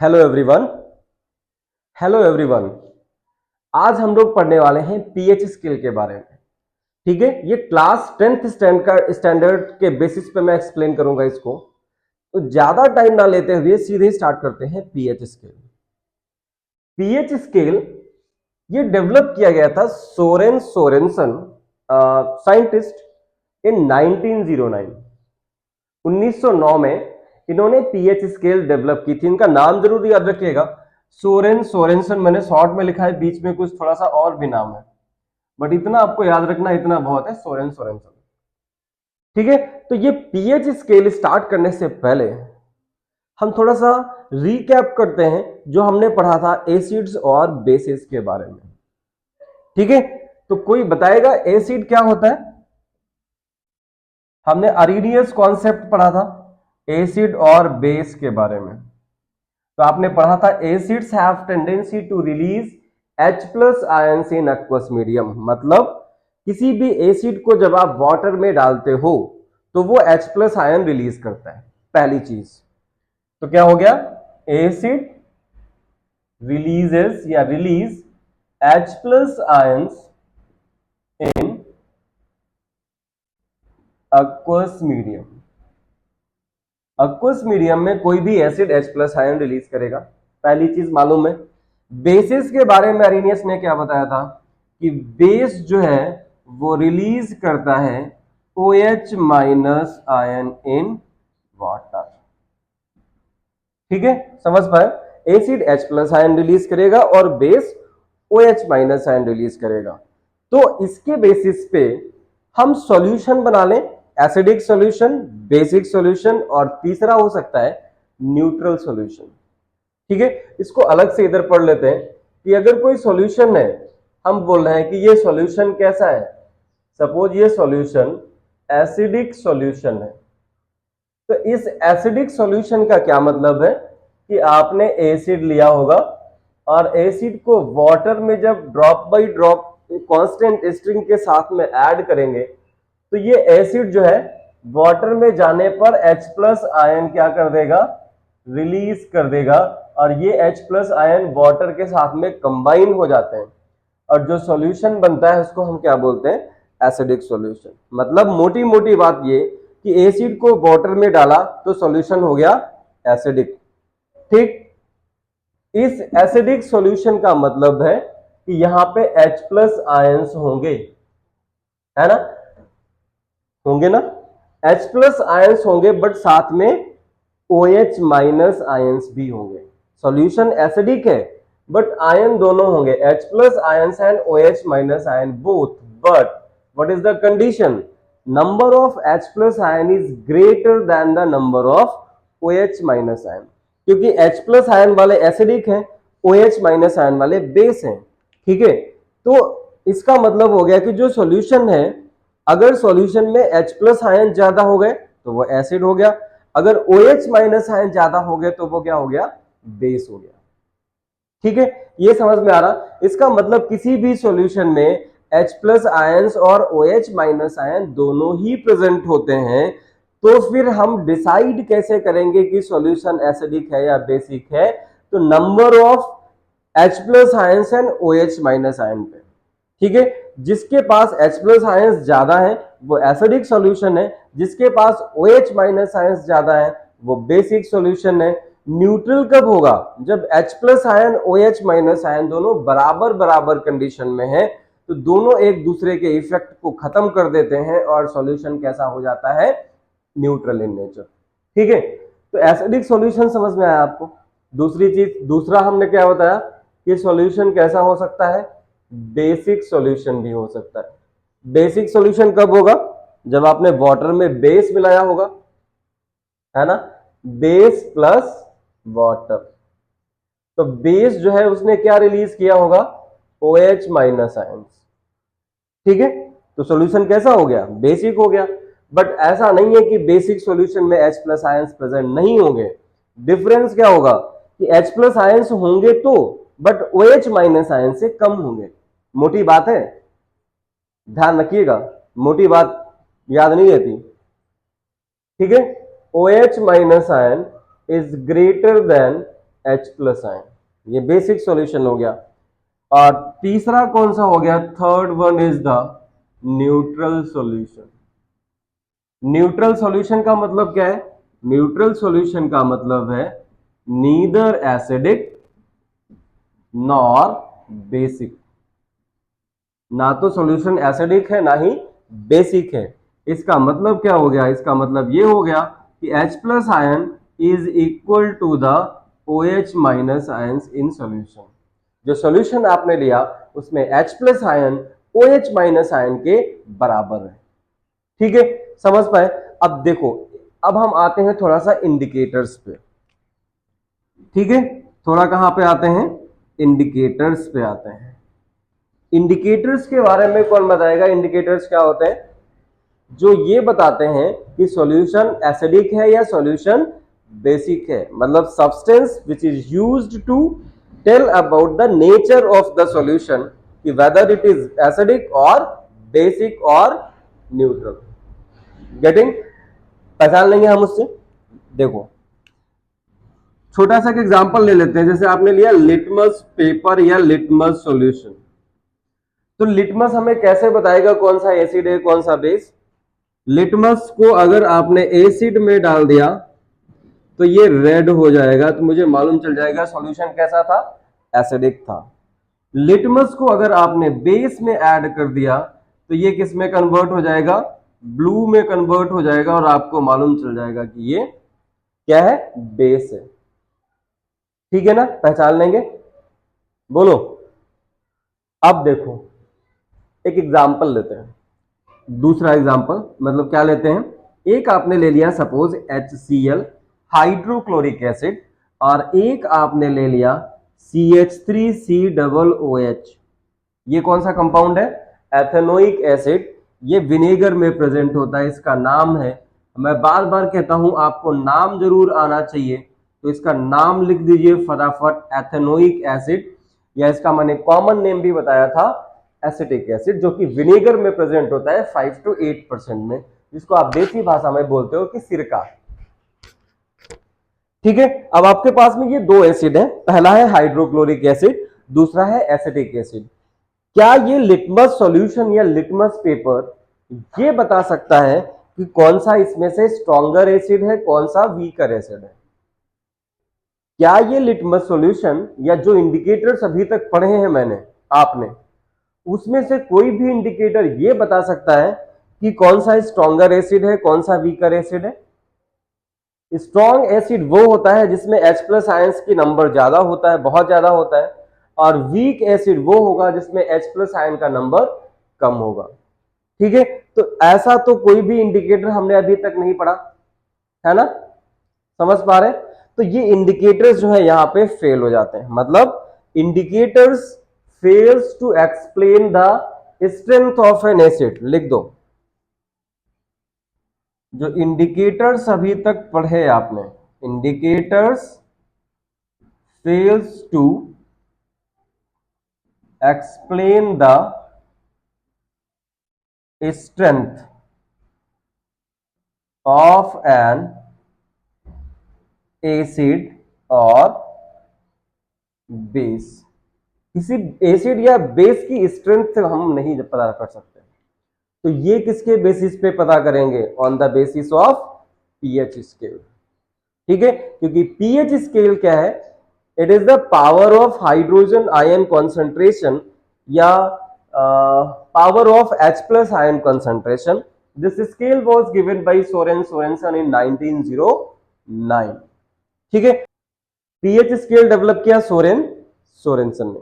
Hello everyone. Hello everyone. आज हम लोग पढ़ने वाले हैं पीएच स्केल के बारे में। ठीक है, ये क्लास 10th स्टैंडर्ड के बेसिस पे मैं एक्सप्लेन करूंगा इसको। तो ज्यादा टाइम ना लेते हुए सीधे स्टार्ट करते हैं पीएच स्केल। पीएच स्केल ये डेवलप किया गया था सोरेन सोरेनसन साइंटिस्ट इन 1909। 1909 में इन्होंने पीएच स्केल डेवलप की थी। इनका नाम जरूर याद रखिएगा, सोरेन सोरेनसन। मैंने शॉर्ट में लिखा है, बीच में कुछ थोड़ा सा और भी नाम है, बट इतना आपको याद रखना, इतना बहुत है, सोरेन सोरेनसन। ठीक है, तो ये पीएच स्केल स्टार्ट करने से पहले हम थोड़ा सा रिकैप करते हैं जो हमने पढ़ा था एसिड्स और बेसिस के बारे में। ठीक है, तो कोई बताएगा एसिड क्या होता है? हमने अरीनियस कॉन्सेप्ट पढ़ा था एसिड और बेस के बारे में। तो आपने पढ़ा था acids have tendency to release H plus ions in aqueous medium. मतलब किसी भी एसिड को जब आप वाटर में डालते हो तो वो H प्लस आयन रिलीज करता है, पहली चीज। तो क्या हो गया? एसिड रिलीजेस या release H plus ions in aqueous medium. Aqueous medium में कोई भी acid H plus ion release करेगा, पहली चीज मालूम है। बेसिस के बारे में अरीनियस ने क्या बताया था कि बेस जो है वो रिलीज करता है OH minus ion in water. ठीक है, समझ पाए? Acid H plus ion release करेगा और base OH minus ion release करेगा। तो इसके बेसिस पे हम सॉल्यूशन बना लें, एसिडिक सॉल्यूशन, बेसिक सॉल्यूशन, और तीसरा हो सकता है न्यूट्रल सॉल्यूशन। ठीक है, इसको अलग से इधर पढ़ लेते हैं कि अगर कोई सॉल्यूशन है, हम बोल रहे हैं कि ये सॉल्यूशन कैसा है। सपोज ये सॉल्यूशन एसिडिक सॉल्यूशन है। तो इस एसिडिक सॉल्यूशन का क्या मतलब है कि आपने एसिड लिया होगा और एसिड को वाटर में जब drop by drop constant string के साथ में ऐड करेंगे तो ये एसिड जो है वाटर में जाने पर H प्लस आयन क्या कर देगा? रिलीज कर देगा, और ये H प्लस आयन वाटर के साथ में कंबाइन हो जाते हैं और जो सॉल्यूशन बनता है उसको हम क्या बोलते हैं? Acidic solution. मतलब मोटी मोटी बात ये कि एसिड को वाटर में डाला तो सॉल्यूशन हो गया एसिडिक। ठीक, इस एसिडिक सॉल्यूशन का मतलब है कि यहां पे H प्लस आयंस होंगे, है ना? होंगे ना? H प्लस आयंस होंगे, बट साथ में OH माइनस आयंस भी होंगे। सॉल्यूशन एसिडिक है बट आयन दोनों होंगे, H plus ions and OH minus ion both. But what is the condition? Number of H plus ion is greater than the number of OH minus ion, क्योंकि H plus ion वाले acidic हैं, OH minus ion वाले base हैं। ठीक है, तो इसका मतलब हो गया कि जो सॉल्यूशन है, अगर सॉल्यूशन में H प्लस आयन ज्यादा हो गए तो वो एसिड हो गया, अगर OH माइनस आयन ज्यादा हो गए तो वो क्या हो गया? बेस हो गया। ठीक है, ये समझ में आ रहा? इसका मतलब किसी भी सॉल्यूशन में H प्लस आयंस और OH माइनस आयन दोनों ही प्रेजेंट होते हैं। तो फिर हम डिसाइड कैसे करेंगे कि सॉल्यूशन एसिडिक है या बेसिक है? तो number of H plus ions and OH minus ion पे। ठीक है, जिसके पास H प्लस आयंस ज्यादा है वो एसिडिक सॉल्यूशन है, जिसके पास OH माइनस आयंस ज्यादा है वो बेसिक सॉल्यूशन है। न्यूट्रल कब होगा? जब H plus ion OH minus ion दोनों बराबर बराबर कंडीशन में है, तो दोनों एक दूसरे के इफेक्ट को खत्म कर देते हैं और सॉल्यूशन कैसा हो जाता है? Neutral in nature. ठीक है, तो एसिडिक सॉल्यूशन समझ में आया आपको? दूसरी चीज, दूसरा हमने क्या बताया कि सॉल्यूशन कैसा हो सकता है? बेसिक सॉल्यूशन भी हो सकता है। बेसिक सॉल्यूशन कब होगा? जब आपने वाटर में बेस मिलाया होगा, है ना? Base plus water. तो बेस जो है उसने क्या रिलीज किया होगा? OH minus ions. ठीक है, तो सॉल्यूशन कैसा हो गया? बेसिक हो गया। बट ऐसा नहीं है कि बेसिक सॉल्यूशन में H प्लस आयंस प्रेजेंट नहीं होंगे। डिफरेंस क्या होगा कि H प्लस आयंस होंगे तो, बट OH माइनस आयन से कम होंगे। मोटी बात है, ध्यान रखिएगा, मोटी बात याद नहीं रहती। ठीक है, OH minus ion is greater than H plus ion, ये बेसिक सॉल्यूशन हो गया। और तीसरा कौन सा हो गया, third one is the neutral solution. Neutral solution का मतलब क्या है, न्यूट्रल सॉल्यूशन का मतलब है नीदर एसिडिक नॉर बेसिक, ना तो सॉल्यूशन एसिडिक है ना ही बेसिक है। इसका मतलब क्या हो गया, इसका मतलब ये हो गया कि H plus ion is equal to the OH minus ions in solution. जो सॉल्यूशन आपने लिया उसमें H plus ion OH minus ion के बराबर है। ठीक है, समझ पाए। अब देखो, अब हम आते हैं थोड़ा सा इंडिकेटर्स पे। ठीक है, थोड़ा कहां पे आते हैं, इंडिकेटर्स पे आते हैं। इंडिकेटर्स के बारे में कौन बताएगा, इंडिकेटर्स क्या होते हैं, जो ये बताते हैं कि सॉल्यूशन एसिडिक है या सॉल्यूशन बेसिक है। मतलब substance which is used to tell about the nature of the solution, कि वेदर इट इज एसिडिक और बेसिक और न्यूट्रल। गेटिंग, पहचान लेंगे हम उससे। देखो, छोटा सा एक एग्जांपल ले लेते हैं, जैसे आपने लिया लिटमस पेपर या लिटमस सॉल्यूशन। तो लिटमस हमें कैसे बताएगा कौन सा एसिड है कौन सा बेस। लिटमस को अगर आपने एसिड में डाल दिया तो ये रेड हो जाएगा, तो मुझे मालूम चल जाएगा सॉल्यूशन कैसा था, एसिडिक था। लिटमस को अगर आपने बेस में ऐड कर दिया तो ये किस में कन्वर्ट हो जाएगा, ब्लू में कन्वर्ट हो जाएगा, और आपको मालूम चल जाएगा कि ये क्या है, बेस है। ठीक है ना, पहचान लेंगे। बोलो, अब देखो एक एग्जांपल लेते हैं, दूसरा एग्जांपल। मतलब क्या लेते हैं, एक आपने ले लिया सपोज HCl हाइड्रोक्लोरिक एसिड, और एक आपने ले लिया CH3COOH। ये कौन सा कंपाउंड है, एथेनोइक एसिड। ये विनेगर में प्रेजेंट होता है, इसका नाम है, मैं बार बार कहता हूं आपको नाम जरूर आना चाहिए, तो इसका नाम लिख दीजिए फटाफट, एथेनोइक एसिड, या इसका मैंने कॉमन नेम भी बताया था एसिटिक एसिड, जो कि विनेगर में प्रेजेंट होता है 5 to 8% में, जिसको आप देसी भाषा में बोलते हो कि सिरका। ठीक है, अब आपके पास में ये दो एसिड है, पहला है हाइड्रोक्लोरिक एसिड, दूसरा है एसिटिक एसिड। क्या ये लिटमस सॉल्यूशन या लिटमस पेपर ये बता सकता है कि कौन सा इसमें से स्ट्रॉन्गर एसिड है कौन सा वीकर एसिड है। क्या ये लिटमस सॉल्यूशन या जो इंडिकेटर्स अभी तक पढ़े हैं मैंने आपने, उसमें से कोई भी इंडिकेटर ये बता सकता है कि कौन सा स्ट्रॉन्गर एसिड है कौन सा वीकर एसिड है। स्ट्रॉन्ग एसिड वो होता है जिसमें H प्लस आयंस की नंबर ज्यादा होता है, बहुत ज्यादा होता है, और वीक एसिड वो होगा जिसमें H प्लस आयन का नंबर कम होगा। ठीक है, तो ऐसा तो कोई भी इंडिकेटर हमने अभी तक नहीं पढ़ा है ना, समझ पा रहे। तो ये इंडिकेटर्स जो है यहां पे फेल हो जाते हैं, मतलब indicators fails to explain the strength of an acid. लिख दो, जो इंडिकेटर्स अभी तक पढ़े आपने, indicators fails to explain the strength of an acid और बेस। किसी एसिड या बेस की स्ट्रेंथ हम नहीं पता कर सकते, तो ये किसके बेसिस पे पता करेंगे, on the basis of pH scale. ठीक है, क्योंकि पीएच स्केल क्या है, it is the power of hydrogen ion concentration या power of H plus ion concentration. This scale was given by Sorensen in 1909। ठीक है, पीएच स्केल डेवलप किया Sorensen ने।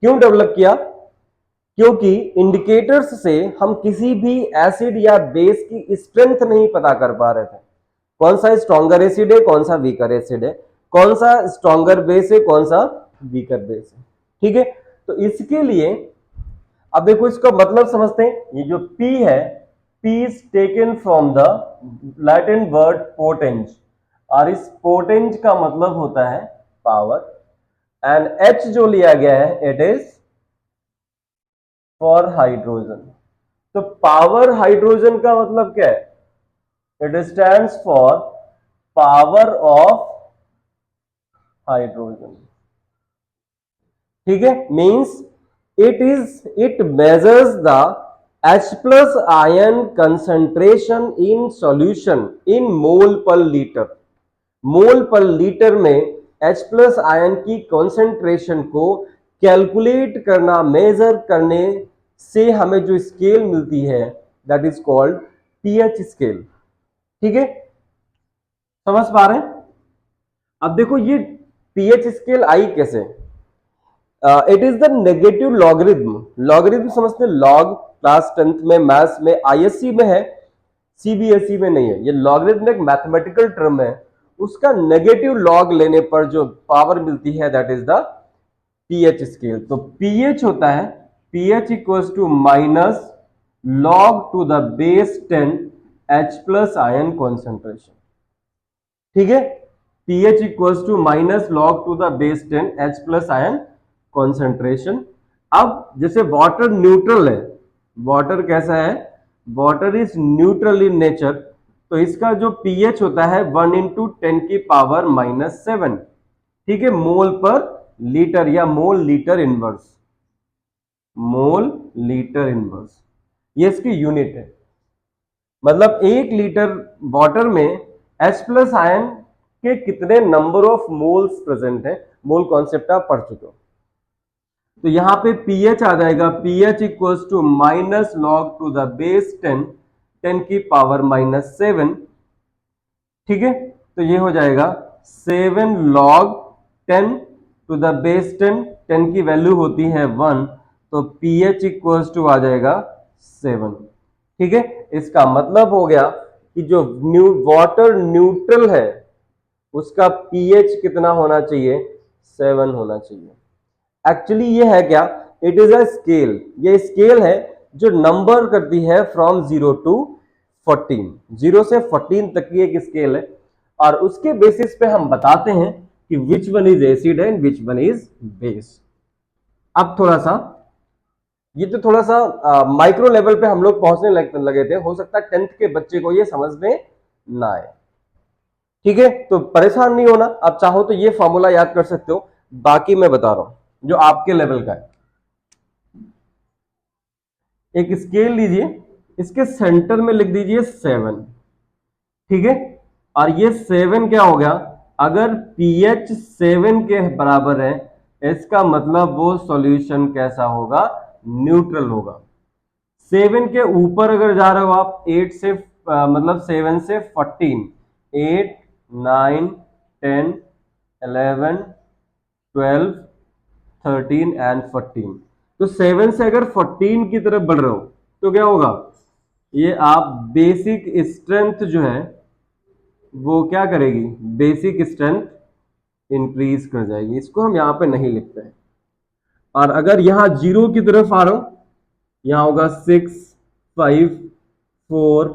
क्यों डेवलप किया, क्योंकि इंडिकेटर्स से हम किसी भी एसिड या बेस की स्ट्रेंथ नहीं पता कर पा रहे थे, कौन सा स्ट्रॉन्गर एसिड है कौन सा वीकर एसिड है, कौन सा स्ट्रॉन्गर बेस है कौन सा वीकर बेस है। ठीक है, तो इसके लिए अब देखो इसका मतलब समझते हैं। ये जो P है, P is taken from the Latin word potenz, और इस पोटेंज का मतलब होता है पावर, एंड H जो लिया गया है इट इज फॉर हाइड्रोजन। तो पावर हाइड्रोजन का मतलब क्या है, it stands for power of hydrogen. ठीक है, means it measures the H plus ion concentration in solution in mole per litre. Mole per litre में H प्लस आयन की concentration को कैलकुलेट करना, मेजर करने से हमें जो स्केल मिलती है that is called pH scale. ठीक है, समझ पा रहे हैं? अब देखो ये पीएच स्केल आई कैसे? It is the negative logarithm. Logarithm समझते हैं, लॉग क्लास 10th में, मैथ्स में, आईएससी में है, सीबीएसई में नहीं है। ये लॉगरिथम एक मैथमेटिकल टर्म है, उसका नेगेटिव लॉग लेने पर जो पावर मिलती है that is the pH scale. तो पीएच होता है pH equals to minus log to the base 10 H plus ion concentration. ठीक है, pH equals to minus log to the base 10 H plus ion concentration. अब जैसे water neutral है, water कैसा है? Water is neutral in nature, तो इसका जो pH होता है 1 इंटू 10 की पावर माइनस 7। ठीक है, मोल पर लीटर या mole litre inverse, mole litre inverse ये इसकी यूनिट है। मतलब 1 लीटर वाटर में H प्लस आयन के कितने नंबर ऑफ मोल्स प्रेजेंट है, मोल कॉन्सेप्ट आप पढ़ चुके हो। तो यहां पे pH आ जाएगा pH equals to minus log to the base 10 10 की पावर माइनस 7। ठीक है, तो ये हो जाएगा 7 लॉग 10 टू द बेस 10, 10 की वैल्यू होती है 1, तो pH इक्वल्स टू आ जाएगा 7। ठीक है, इसका मतलब हो गया कि जो वाटर न्यूट्रल है उसका pH कितना होना चाहिए? 7 होना चाहिए। एक्चुअली ये है क्या? It is a scale. ये स्केल है जो नंबर करती है फ्रॉम 0 टू 14, 0 से 14 तक की एक स्केल है, और उसके बेसिस पे हम बताते हैं कि which one is acid and which one is base. अब थोड़ा सा ये तो थोड़ा सा माइक्रो लेवल पे हम लोग पहुंचने लगे थे, हो सकता है 10th के बच्चे को ये समझ में ना आए। ठीक है, तो परेशान नहीं होना, आप चाहो तो ये फॉर्मूला याद कर सकते हो, बाकी मैं बता रहा हूं जो आपके लेवल का है। एक स्केल लीजिए, इसके सेंटर में लिख दीजिए 7। ठीक है, और ये 7 क्या हो गया? अगर pH 7 के बराबर है, इसका मतलब वो सॉल्यूशन कैसा होगा? न्यूट्रल होगा। 7 के ऊपर अगर जा रहे हो आप, 8 से मतलब 7 से 14, 8 9 10 11 12 13 एंड 14, तो 7 से अगर 14 की तरफ बढ़ रहे हो तो क्या होगा? ये आप बेसिक स्ट्रेंथ जो है वो क्या करेगी? बेसिक स्ट्रेंथ इंक्रीज कर जाएगी। इसको हम यहां पे नहीं लिखते हैं। और अगर यहां 0 की तरफ आ रहा हो, यहां होगा 6 5 4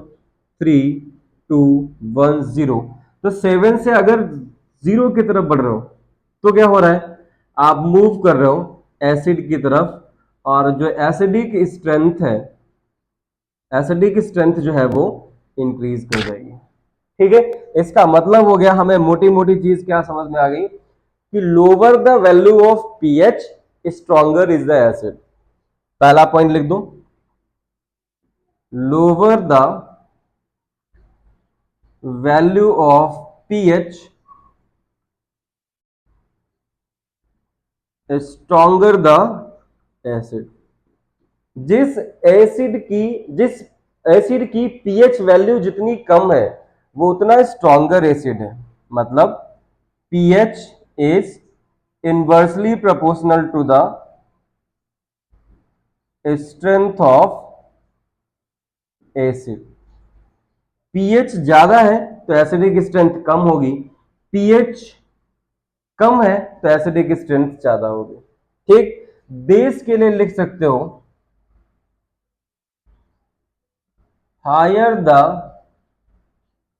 3 2 1 0। तो 7 से अगर 0 की तरफ बढ़ रहे हो तो क्या हो रहा है? आप मूव कर रहे हो एसिड की तरफ, और जो एसिडिक स्ट्रेंथ जो है वो इंक्रीज कर जाएगी। ठीक है, इसका मतलब हो गया, हमें मोटी मोटी चीज क्या समझ में आ गई कि lower the value of pH stronger is the acid. पहला पॉइंट लिख दो, lower the value of pH stronger the acid. जिस एसिड की पीएच वैल्यू जितनी कम है वो उतना स्ट्रॉन्गर एसिड है। मतलब pH is inversely proportional to the strength of acid. pH ज्यादा है तो एसिडिक स्ट्रेंथ कम होगी, pH कम है तो एसिडिक स्ट्रेंथ ज्यादा होगी। ठीक, बेस के लिए लिख सकते हो higher the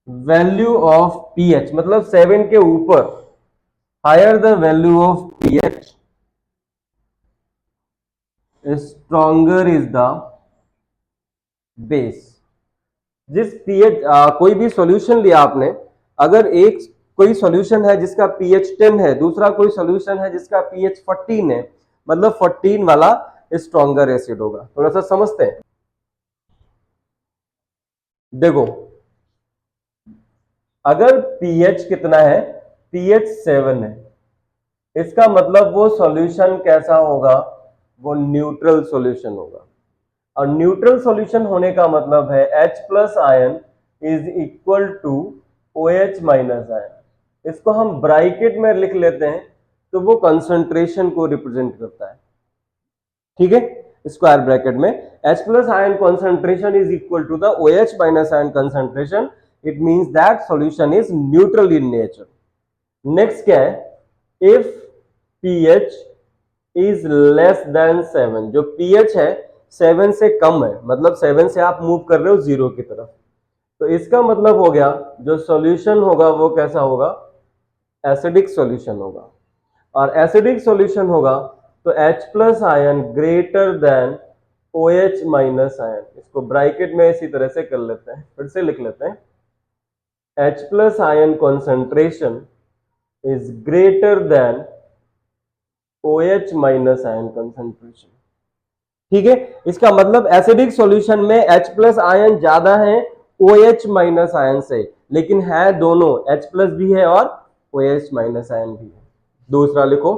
value of pH, मतलब 7 के ऊपर, higher the value of pH stronger is the base. जिस pH कोई भी सॉल्यूशन लिया आपने, अगर एक कोई सॉल्यूशन है जिसका pH 10 है, दूसरा कोई सॉल्यूशन है जिसका pH 14 है, मतलब 14 वाला स्ट्रॉन्गर एसिड होगा। थोड़ा सा समझते हैं। देखो अगर pH कितना है, pH 7 है, इसका मतलब वो सॉल्यूशन कैसा होगा, वो न्यूट्रल सॉल्यूशन होगा। और न्यूट्रल सॉल्यूशन होने का मतलब है H plus ion is equal to OH minus ion. इसको हम ब्रैकेट में लिख लेते हैं तो वो कंसंट्रेशन को रिप्रेजेंट करता है, ठीक है। स्क्वायर ब्रैकेट में H plus ion concentration is equal to the OH minus ion concentration, it means that solution is neutral in nature. Next क्या है, if pH is less than 7, जो pH है 7 से कम है, मतलब 7 से आप मूव कर रहे हो 0 की तरफ, तो इसका मतलब हो गया जो सॉल्यूशन होगा वो कैसा होगा, एसिडिक सॉल्यूशन होगा। और एसिडिक सॉल्यूशन होगा तो H plus ion greater than OH minus ion. इसको ब्रैकेट में इसी तरह से कर लेते हैं, फिर से लिख लेते हैं, H plus ion concentration is greater than OH minus ion concentration, ठीक है। इसका मतलब एसिडिक सॉल्यूशन में H प्लस आयन ज्यादा है OH माइनस आयन से, लेकिन है दोनों, H प्लस भी है और OH माइनस आयन भी है। दूसरा लिखो,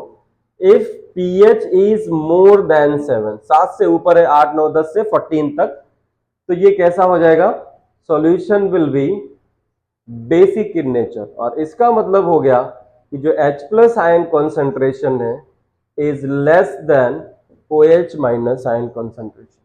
if pH is more than 7, 7 से ऊपर है, 8 9 10 से 14 तक, तो ये कैसा हो जाएगा, solution will be basic in nature. और इसका मतलब हो गया कि जो H प्लस आयन कॉन्सेंट्रेशन है is less then OH minus ion concentration,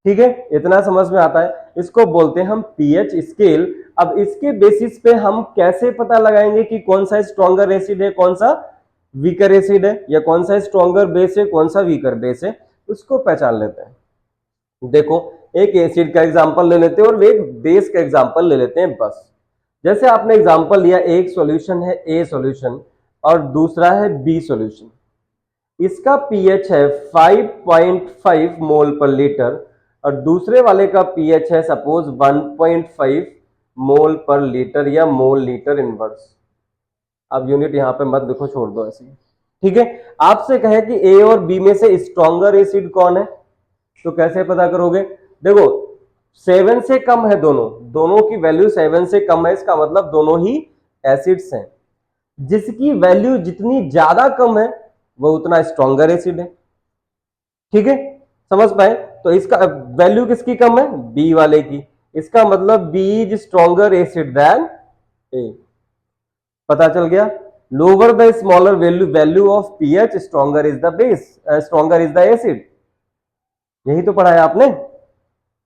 ठीक है। इतना समझ में आता है। इसको बोलते हैं हम pH स्केल। अब इसके बेसिस पे हम कैसे पता लगाएंगे कि कौन सा स्ट्रॉन्गर एसिड है, कौन सा वीकर एसिड है, या कौन सा स्ट्रॉन्गर बेस है, कौन सा वीकर बेस है, उसको पहचान लेते हैं। देखो एक एसिड का एग्जांपल ले लेते हैं और एक बेस का एग्जांपल ले लेते हैं बस। जैसे आपने एग्जांपल लिया, एक सॉल्यूशन है A सॉल्यूशन और दूसरा है B सॉल्यूशन, इसका pH है 5.5 मोल पर लीटर और दूसरे वाले का pH है सपोज 1.5 मोल पर लीटर या मोल लीटर इनवर्स। अब यूनिट यहां पे मत लिखो, छोड़ दो ऐसे ही, ठीक है। आपसे कहे कि A और B में से स्ट्रॉन्गर एसिड कौन है, तो कैसे पता करोगे, देखो 7 से कम है, दोनों की वैल्यू 7 से कम है, इसका मतलब दोनों ही एसिड्स हैं। जिसकी वैल्यू जितनी ज्यादा कम है वो उतना स्ट्रॉन्गर एसिड है, ठीक है। समझ पाए, तो इसका वैल्यू किसकी कम है, बी वाले की, इसका मतलब B is stronger acid than A. पता चल गया, lower the smaller value of pH stronger is the base, stronger is the acid, यही तो पढ़ा है आपने,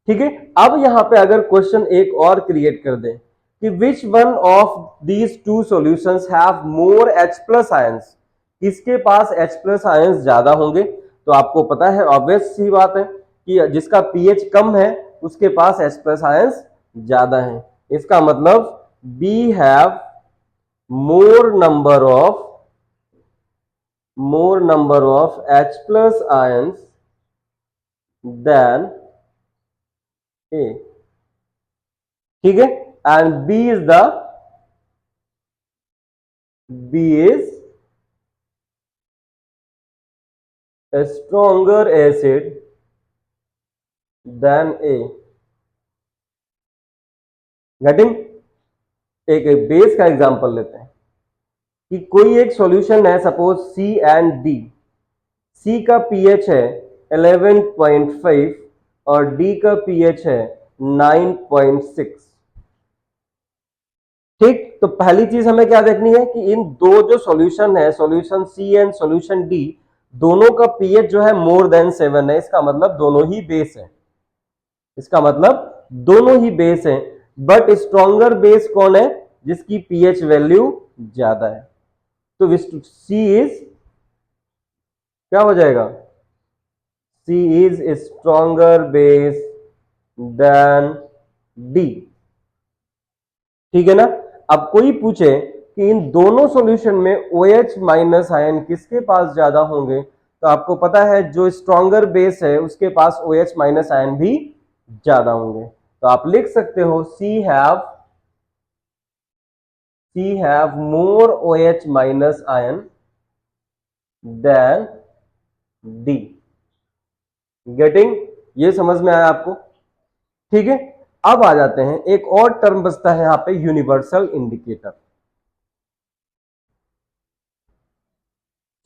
ठीक है। अब यहां पे अगर क्वेश्चन एक और क्रिएट कर दें कि which one of these two solutions have more H plus ions, किसके पास H प्लस आयंस ज्यादा होंगे, तो आपको पता है, ऑब्वियस सी बात है कि जिसका pH कम है उसके पास H प्लस आयंस ज्यादा है। इसका मतलब B have more number of H plus ions than A, ठीक है। And B is a stronger acid than A, getting. एक बेस का एग्जांपल लेते हैं कि कोई एक सॉल्यूशन है suppose C and D, C का pH है 11.5 और D का pH है 9.6, ठीक। तो पहली चीज हमें क्या देखनी है कि इन दो जो सॉल्यूशन है, solution C and solution D, दोनों का pH जो है मोर देन 7 है, इसका मतलब दोनों ही बेस है, इसका मतलब दोनों ही बेस है। बट स्ट्रॉन्गर बेस कौन है, जिसकी pH वैल्यू ज्यादा है, तो C इज क्या हो जाएगा, C is stronger base than D, ठीक है ना। अब कोई पूछे कि इन दोनों सॉल्यूशन में OH माइनस आयन किसके पास ज्यादा होंगे, तो आपको पता है जो स्ट्रॉन्गर बेस है उसके पास OH माइनस आयन भी ज्यादा होंगे, तो आप लिख सकते हो C have C have more OH minus ion than D। Getting? ये समझ में आया आपको? ठीक है, अब आ जाते हैं, एक और टर्म बचता है यहां पे, यूनिवर्सल इंडिकेटर।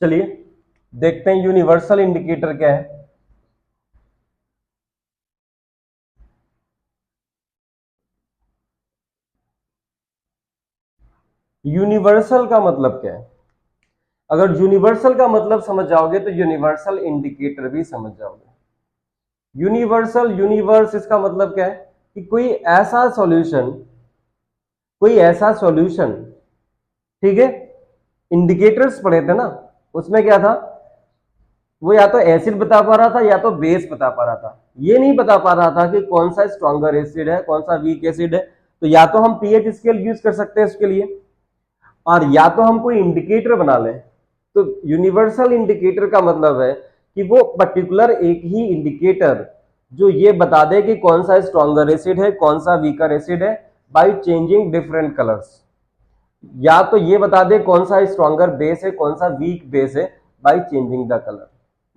चलिए देखते हैं यूनिवर्सल इंडिकेटर क्या है। यूनिवर्सल का मतलब क्या है? अगर यूनिवर्सल का मतलब समझ जाओगे तो यूनिवर्सल इंडिकेटर भी समझ जाओगे। यूनिवर्सल, यूनिवर्स, इसका मतलब क्या है कि कोई ऐसा सॉल्यूशन, ठीक है, इंडिकेटर्स पढ़े थे ना, उसमें क्या था, वो या तो एसिड बता पा रहा था या तो बेस बता पा रहा था। ये नहीं बता पा रहा था कि कौन सा स्ट्रॉन्गर एसिड है, कौन सा वीक एसिड है। तो या तो हम पीएच स्केल यूज कर सकते हैं उसके लिए, और या तो हम कोई इंडिकेटर बना लें। तो यूनिवर्सल इंडिकेटर का मतलब है कि वो पर्टिकुलर एक ही इंडिकेटर जो ये बता दे कि कौन सा स्ट्रॉन्गर एसिड है, कौन सा वीकर एसिड है, बाय चेंजिंग डिफरेंट कलर्स। या तो ये बता दे कौन सा स्ट्रॉन्गर बेस है, कौन सा वीक बेस है, बाय चेंजिंग द कलर।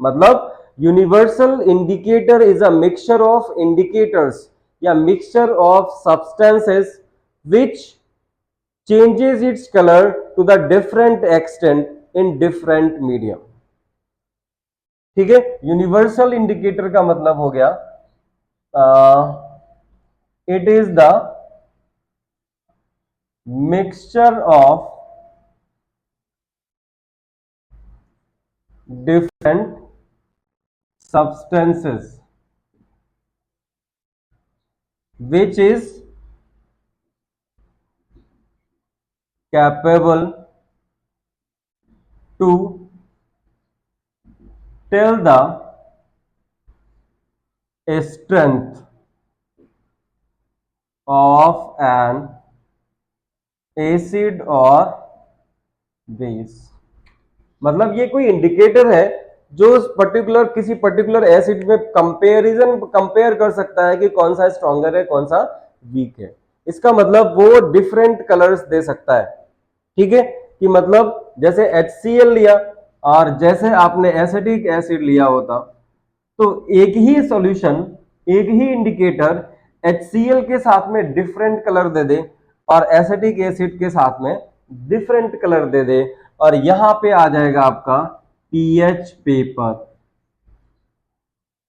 मतलब universal indicator is a mixture of indicators या mixture of substances which changes its color to the different extent in different medium। ठीक है, यूनिवर्सल इंडिकेटर का मतलब हो गया it is the mixture of different substances which is capable to tell the strength of an acid or base। मतलब ये कोई indicator है जो किसी पर्टिकुलर एसिड में कंपेयर कर सकता है कि कौन सा स्ट्रॉन्गर है, कौन सा वीक है। इसका मतलब वो डिफरेंट कलर्स दे सकता है। ठीक है, कि मतलब जैसे HCl लिया और जैसे आपने एसिटिक एसिड लिया होता, तो एक ही सॉल्यूशन, एक ही इंडिकेटर HCl के साथ में डिफरेंट कलर दे दे और एसिटिक एसिड के साथ में डिफरेंट कलर दे दे, और यहां पे आ जाएगा आपका pH paper.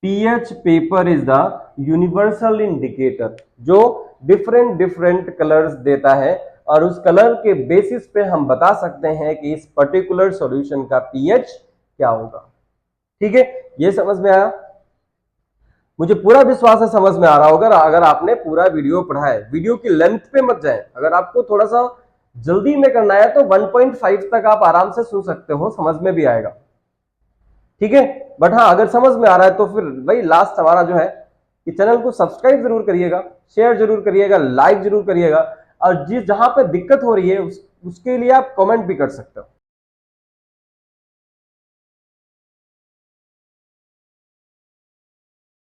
PH paper is the universal indicator जो डिफरेंट कलर्स देता है, और उस कलर के बेसिस पे हम बता सकते हैं कि इस पर्टिकुलर सॉल्यूशन का पीएच क्या होगा। ठीक है, ये समझ में आया? मुझे पूरा विश्वास है समझ में आ रहा होगा अगर आपने पूरा वीडियो पढ़ा है। वीडियो की लेंथ पे मत जाएं। अगर आपको थोड़ा सा जल्दी में करना है तो 1.5 तक आप आराम से सुन सकते हो, समझ में भी आएगा। ठीक है, बट हाँ, अगर समझ में आ रहा है तो फिर वही लास्ट हमारा जो है कि चैनल को सब्सक्राइब जरूर करिएगा, शेयर जरूर करिएगा, लाइक जरूर करिएगा, और जिस जहां पे दिक्कत हो रही है उसके लिए आप कमेंट भी कर सकते हो।